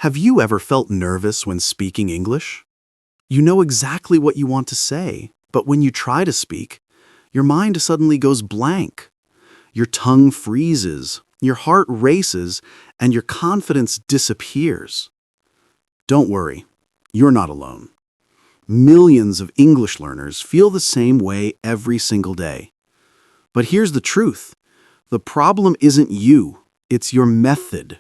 Have you ever felt nervous when speaking English? You know exactly what you want to say, but when you try to speak, your mind suddenly goes blank. Your tongue freezes, your heart races, and your confidence disappears. Don't worry, you're not alone. Millions of English learners feel the same way every single day. But here's the truth. The problem isn't you, it's your method.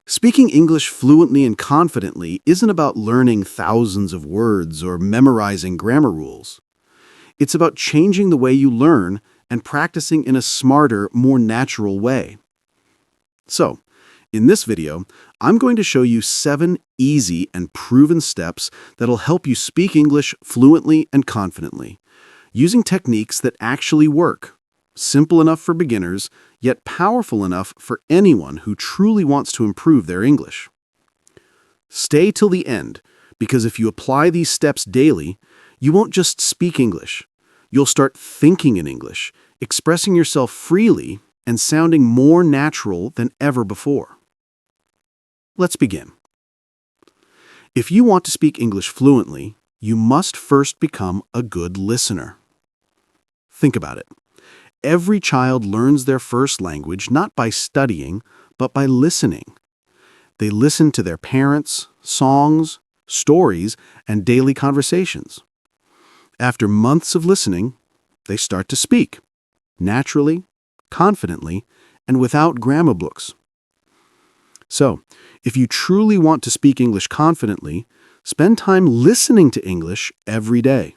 Speaking English fluently and confidently isn't about learning thousands of words or memorizing grammar rules. It's about changing the way you learn and practicing in a smarter, more natural way. So, in this video, I'm going to show you 7 easy and proven steps that'll help you speak English fluently and confidently, using techniques that actually work. Simple enough for beginners, yet powerful enough for anyone who truly wants to improve their English. Stay till the end, because if you apply these steps daily, you won't just speak English. You'll start thinking in English, expressing yourself freely, and sounding more natural than ever before. Let's begin. If you want to speak English fluently, you must first become a good listener. Think about it. Every child learns their first language not by studying, but by listening. They listen to their parents, songs, stories, and daily conversations. After months of listening, they start to speak, naturally, confidently, and without grammar books. So, if you truly want to speak English confidently, spend time listening to English every day.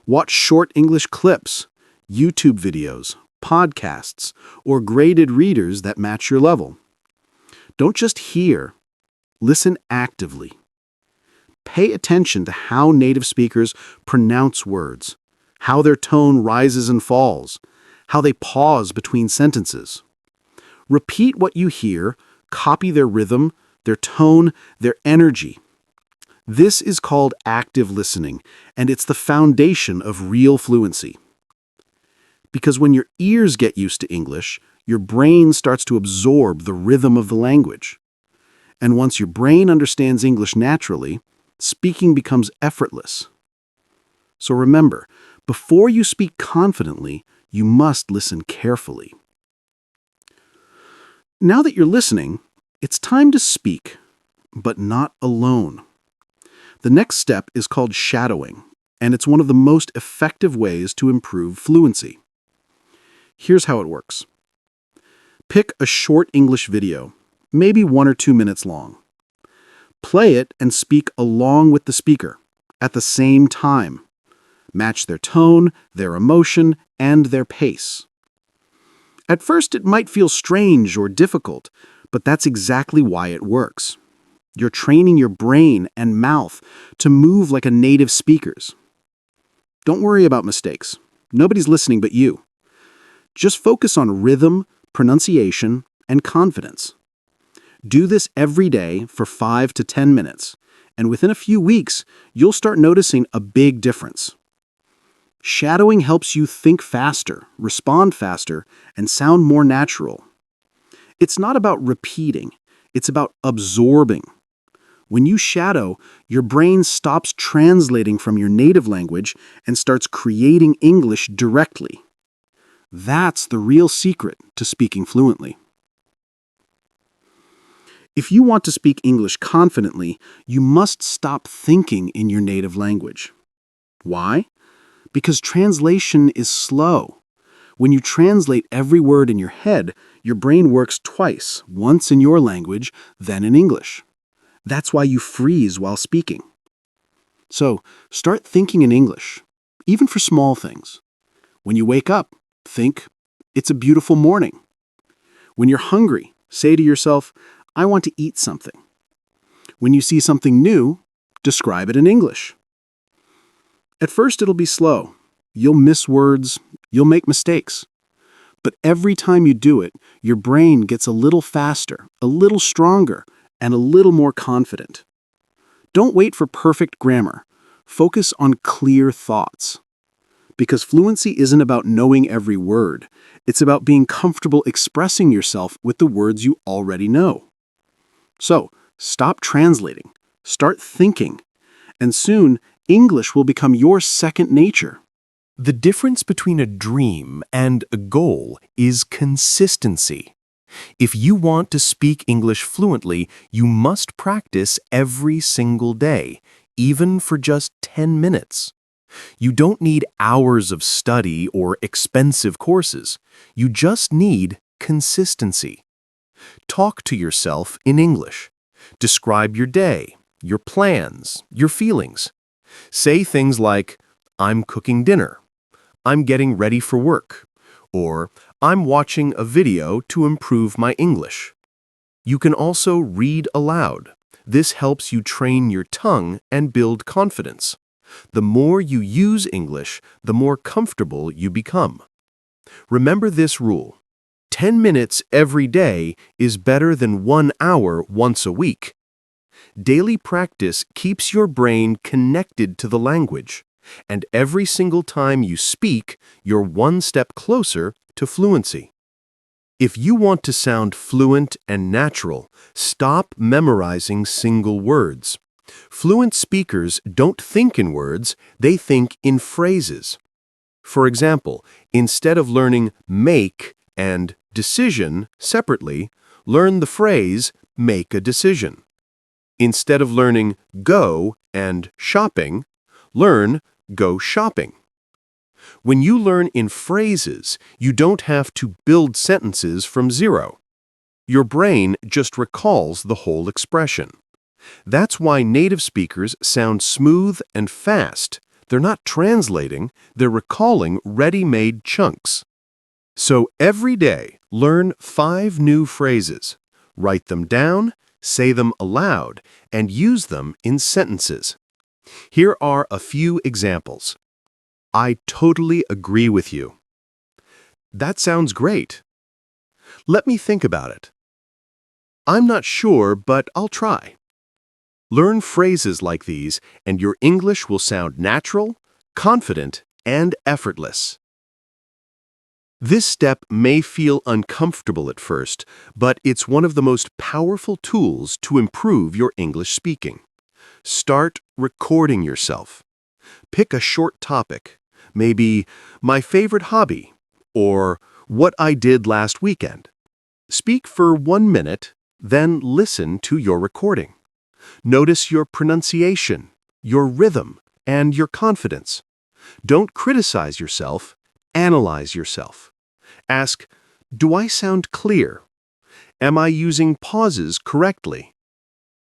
Watch short English clips, YouTube videos, podcasts, or graded readers that match your level. Don't just hear, listen actively. Pay attention to how native speakers pronounce words, how their tone rises and falls, how they pause between sentences. Repeat what you hear, copy their rhythm, their tone, their energy. This is called active listening, and it's the foundation of real fluency. Because when your ears get used to English, your brain starts to absorb the rhythm of the language. And once your brain understands English naturally, speaking becomes effortless. So remember, before you speak confidently, you must listen carefully. Now that you're listening, it's time to speak, but not alone. The next step is called shadowing, and it's one of the most effective ways to improve fluency. Here's how it works. Pick a short English video, maybe 1 or 2 minutes long. Play it and speak along with the speaker, at the same time. Match their tone, their emotion, and their pace. At first, it might feel strange or difficult, but that's exactly why it works. You're training your brain and mouth to move like a native speaker's. Don't worry about mistakes. Nobody's listening but you. Just focus on rhythm, pronunciation, and confidence. Do this every day for 5 to 10 minutes, and within a few weeks, you'll start noticing a big difference. Shadowing helps you think faster, respond faster, and sound more natural. It's not about repeating, it's about absorbing. When you shadow, your brain stops translating from your native language and starts creating English directly. That's the real secret to speaking fluently. If you want to speak English confidently, you must stop thinking in your native language. Why? Because translation is slow. When you translate every word in your head, your brain works twice, once in your language, then in English. That's why you freeze while speaking. So, start thinking in English, even for small things. When you wake up, think, "It's a beautiful morning." When you're hungry, say to yourself, "I want to eat something." When you see something new, describe it in English. At first, it'll be slow. You'll miss words, you'll make mistakes. But every time you do it, your brain gets a little faster, a little stronger, and a little more confident. Don't wait for perfect grammar. Focus on clear thoughts. Because fluency isn't about knowing every word. It's about being comfortable expressing yourself with the words you already know. So, Stop translating. Start thinking. And soon, English will become your second nature. The difference between a dream and a goal is consistency. If you want to speak English fluently, you must practice every single day, even for just 10 minutes. You don't need hours of study or expensive courses. You just need consistency. Talk to yourself in English. Describe your day, your plans, your feelings. Say things like, "I'm cooking dinner," "I'm getting ready for work," or "I'm watching a video to improve my English." You can also read aloud. This helps you train your tongue and build confidence. The more you use English, the more comfortable you become. Remember this rule: 10 minutes every day is better than 1 hour once a week. Daily practice keeps your brain connected to the language, and every single time you speak, you're one step closer to fluency. If you want to sound fluent and natural, stop memorizing single words. Fluent speakers don't think in words, they think in phrases. For example, instead of learning make and decision separately, learn the phrase make a decision. Instead of learning go and shopping, learn go shopping. When you learn in phrases, you don't have to build sentences from zero. Your brain just recalls the whole expression. That's why native speakers sound smooth and fast. They're not translating, they're recalling ready-made chunks. So every day, learn 5 new phrases. Write them down, say them aloud, and use them in sentences. Here are a few examples. I totally agree with you. That sounds great. Let me think about it. I'm not sure, but I'll try. Learn phrases like these, and your English will sound natural, confident, and effortless. This step may feel uncomfortable at first, but it's one of the most powerful tools to improve your English speaking. Start recording yourself. Pick a short topic, maybe my favorite hobby, or what I did last weekend. Speak for 1 minute, then listen to your recording. Notice your pronunciation, your rhythm, and your confidence. Don't criticize yourself, analyze yourself. Ask, do I sound clear? Am I using pauses correctly?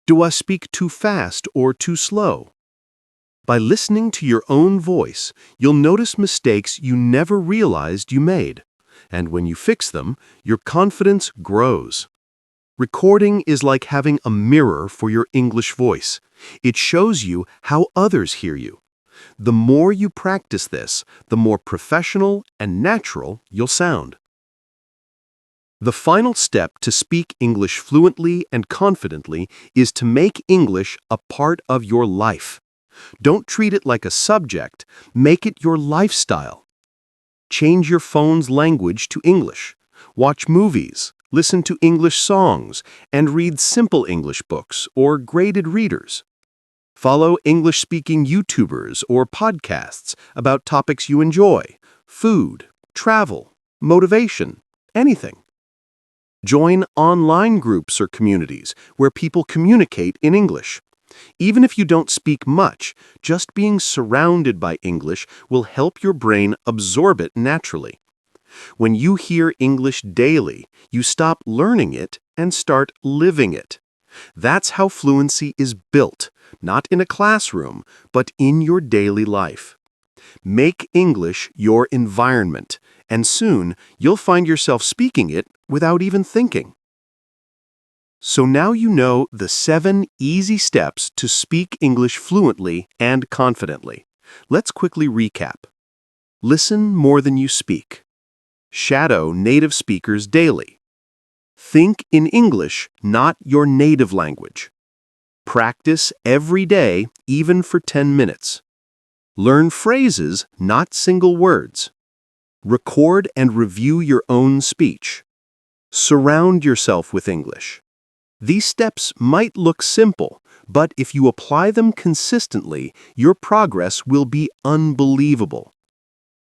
Do I speak too fast or too slow? By listening to your own voice, you'll notice mistakes you never realized you made. And when you fix them, your confidence grows. Recording is like having a mirror for your English voice. It shows you how others hear you. The more you practice this, the more professional and natural you'll sound. The final step to speak English fluently and confidently is to make English a part of your life. Don't treat it like a subject, make it your lifestyle. Change your phone's language to English. Watch movies, listen to English songs, and read simple English books or graded readers. Follow English-speaking YouTubers or podcasts about topics you enjoy: food, travel, motivation, anything. Join online groups or communities where people communicate in English. Even if you don't speak much, just being surrounded by English will help your brain absorb it naturally. When you hear English daily, you stop learning it and start living it. That's how fluency is built, not in a classroom, but in your daily life. Make English your environment, and soon you'll find yourself speaking it without even thinking. So now you know the 7 easy steps to speak English fluently and confidently. Let's quickly recap. Listen more than you speak. Shadow native speakers daily. Think in English, not your native language. Practice every day, even for 10 minutes. Learn phrases, not single words. Record and review your own speech. Surround yourself with English. These steps might look simple, but if you apply them consistently, your progress will be unbelievable.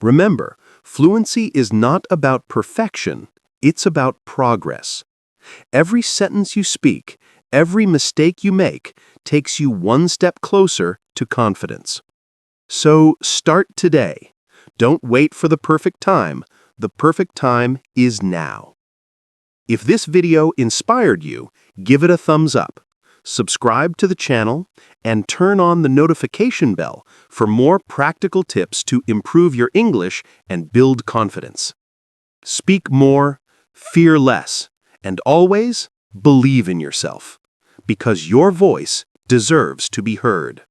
Remember, fluency is not about perfection, it's about progress. Every sentence you speak, every mistake you make, takes you one step closer to confidence. So start today. Don't wait for the perfect time. The perfect time is now. If this video inspired you, give it a thumbs up. Subscribe to the channel and turn on the notification bell for more practical tips to improve your English and build confidence. Speak more, fear less, and always believe in yourself, because your voice deserves to be heard.